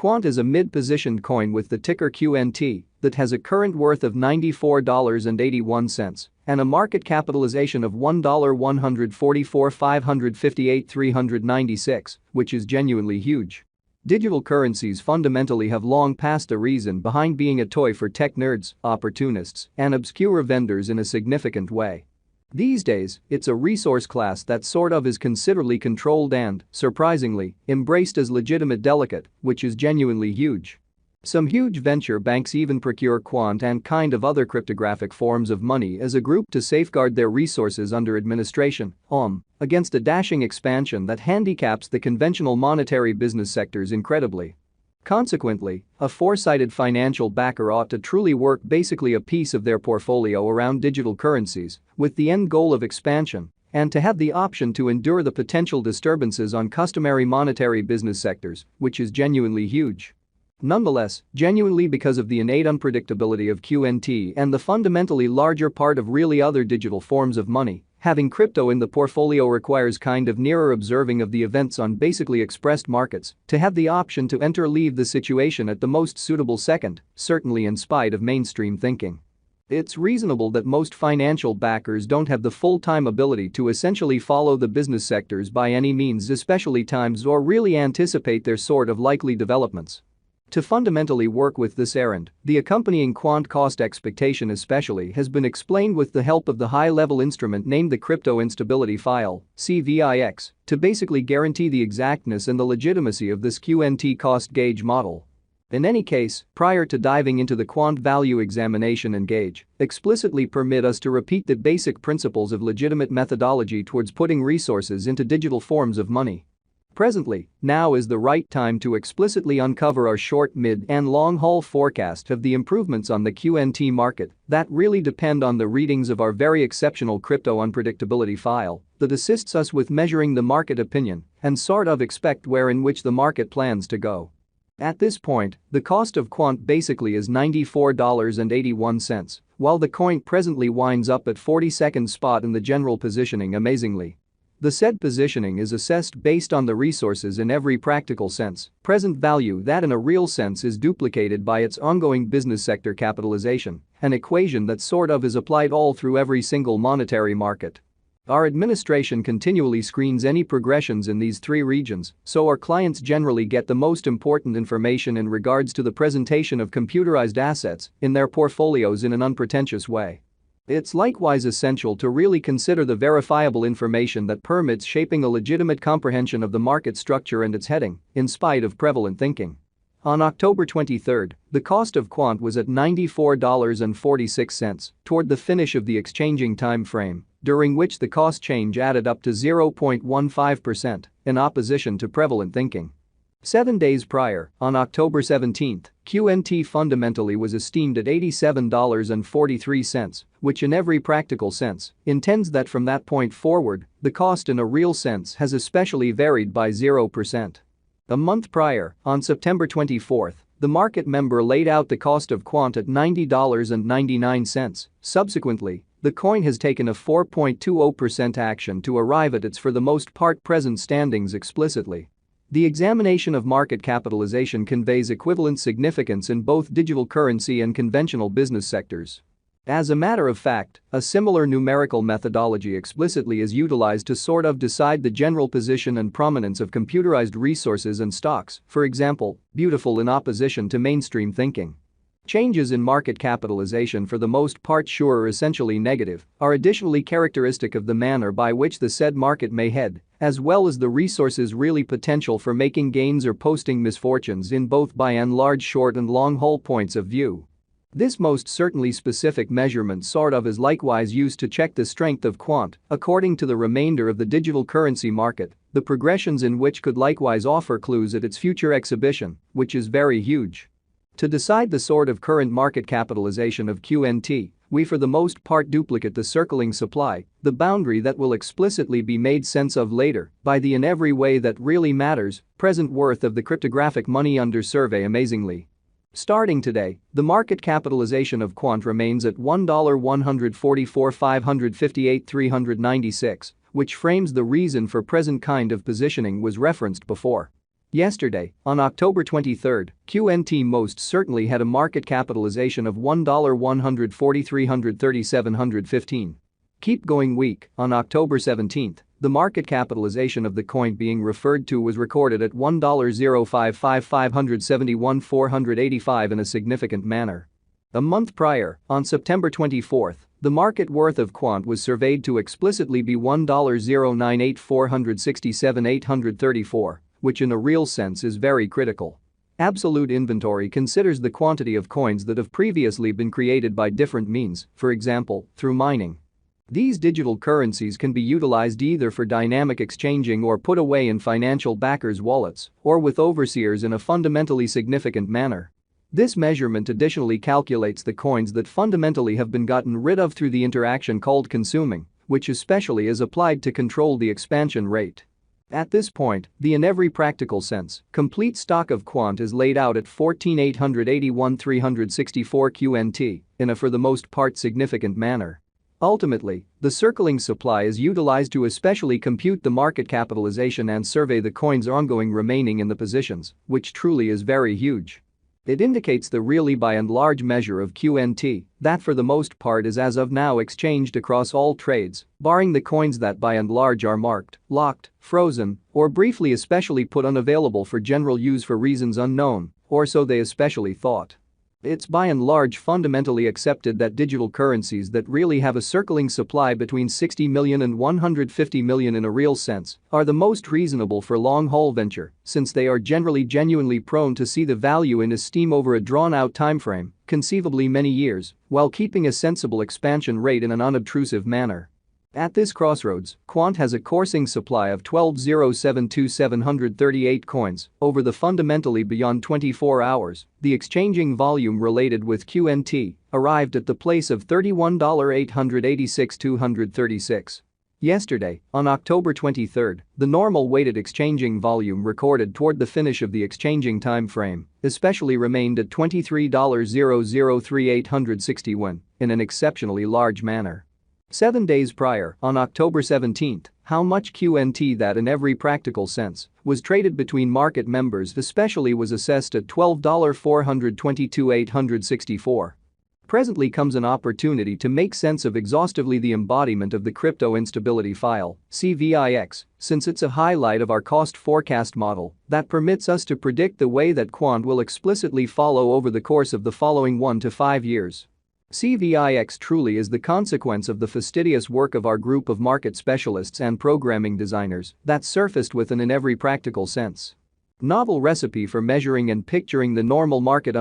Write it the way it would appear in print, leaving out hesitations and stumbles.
Quant is a mid-positioned coin with the ticker QNT that has a current worth of $94.81 and a market capitalization of $1,144,558,396, which is genuinely huge. Digital currencies fundamentally have long passed the reason behind being a toy for tech nerds, opportunists, and obscure vendors in a significant way. These days, it's a resource class that sort of is considerably controlled and, surprisingly, embraced as legitimate delicate, which is genuinely huge. Some huge venture banks even procure Quant and kind of other cryptographic forms of money as a group to safeguard their resources under administration, against a dashing expansion that handicaps the conventional monetary business sectors incredibly. Consequently, a foresighted financial backer ought to truly work basically a piece of their portfolio around digital currencies with the end goal of expansion and to have the option to endure the potential disturbances on customary monetary business sectors, which is genuinely huge. Nonetheless, genuinely because of the innate unpredictability of QNT and the fundamentally larger part of really other digital forms of money, having crypto in the portfolio requires kind of nearer observing of the events on basically expressed markets to have the option to leave the situation at the most suitable second, certainly in spite of mainstream thinking. It's reasonable that most financial backers don't have the full-time ability to essentially follow the business sectors by any means, especially times, or really anticipate their sort of likely developments. To fundamentally work with this errand, the accompanying quant cost expectation especially has been explained with the help of the high-level instrument named the Crypto Instability File, CVIX, to basically guarantee the exactness and the legitimacy of this QNT cost gauge model. In any case, prior to diving into the quant value examination and gauge, explicitly permit us to repeat the basic principles of legitimate methodology towards putting resources into digital forms of money. Presently, now is the right time to explicitly uncover our short, mid, and long-haul forecast of the improvements on the QNT market that really depend on the readings of our very exceptional crypto unpredictability file that assists us with measuring the market opinion and sort of expect where in which the market plans to go. At this point, the cost of Quant basically is $94.81, while the coin presently winds up at 42nd spot in the general positioning amazingly. The said positioning is assessed based on the resources in every practical sense, present value that in a real sense is duplicated by its ongoing business sector capitalization, an equation that sort of is applied all through every single monetary market. Our administration continually screens any progressions in these three regions, so our clients generally get the most important information in regards to the presentation of computerized assets in their portfolios in an unpretentious way. It's likewise essential to really consider the verifiable information that permits shaping a legitimate comprehension of the market structure and its heading, in spite of prevalent thinking. On October 23, the cost of Quant was at $94.46 toward the finish of the exchanging time frame, during which the cost change added up to 0.15% in opposition to prevalent thinking. 7 days prior, on October 17, QNT fundamentally was esteemed at $87.43, which in every practical sense intends that from that point forward, the cost in a real sense has especially varied by 0%. A month prior, on September 24, the market member laid out the cost of Quant at $90.99. Subsequently, the coin has taken a 4.20% action to arrive at its for the most part present standings explicitly. The examination of market capitalization conveys equivalent significance in both digital currency and conventional business sectors. As a matter of fact, a similar numerical methodology explicitly is utilized to sort of decide the general position and prominence of computerized resources and stocks, for example, beautiful in opposition to mainstream thinking. Changes in market capitalization for the most part are essentially negative, are additionally characteristic of the manner by which the said market may head, as well as the resources really potential for making gains or posting misfortunes in both by and large short and long haul points of view. This most certainly specific measurement sort of is likewise used to check the strength of Quant according to the remainder of the digital currency market, the progressions in which could likewise offer clues at its future exhibition, which is very huge. To decide the sort of current market capitalization of QNT, we for the most part duplicate the circling supply, the boundary that will explicitly be made sense of later by the in every way that really matters, present worth of the cryptographic money under survey amazingly. Starting today, the market capitalization of Quant remains at $1,144,558,396, which frames the reason for present kind of positioning was referenced before. Yesterday, on October 23, QNT most certainly had a market capitalization of $1,143,715. Keep going week, on October 17, the market capitalization of the coin being referred to was recorded at $1,055,571,485 in a significant manner. A month prior, on September 24, the market worth of Quant was surveyed to explicitly be $1,098,467,834, which in a real sense is very critical. Absolute inventory considers the quantity of coins that have previously been created by different means, for example, through mining. These digital currencies can be utilized either for dynamic exchanging or put away in financial backers' wallets or with overseers in a fundamentally significant manner. This measurement additionally calculates the coins that fundamentally have been gotten rid of through the interaction called consuming, which especially is applied to control the expansion rate. At this point, in every practical sense, complete stock of Quant is laid out at 14,881,364 QNT in a for the most part significant manner. Ultimately, the circling supply is utilized to especially compute the market capitalization and survey the coins ongoing remaining in the positions, which truly is very huge. It indicates the really by and large measure of QNT that for the most part is as of now exchanged across all trades, barring the coins that by and large are marked, locked, frozen, or briefly especially put unavailable for general use for reasons unknown, or so they especially thought. It's by and large fundamentally accepted that digital currencies that really have a circling supply between 60 million and 150 million in a real sense are the most reasonable for long-haul venture, since they are generally genuinely prone to see the value in esteem over a drawn-out timeframe, conceivably many years, while keeping a sensible expansion rate in an unobtrusive manner. At this crossroads, Quant has a coursing supply of 12,072,738 coins over the fundamentally beyond 24 hours. The exchanging volume related with QNT arrived at the place of $31,886,236. Yesterday, on October 23, the normal weighted exchanging volume recorded toward the finish of the exchanging time frame especially remained at $23,003,861 in an exceptionally large manner. 7 days prior, on October 17, how much QNT that in every practical sense was traded between market members especially was assessed at $12,422,864. Presently comes an opportunity to make sense of exhaustively the embodiment of the crypto instability file, CVIX, since it's a highlight of our cost forecast model that permits us to predict the way that Quant will explicitly follow over the course of the following 1 to 5 years. CVIX truly is the consequence of the fastidious work of our group of market specialists and programming designers that surfaced with an in every practical sense novel recipe for measuring and picturing the normal market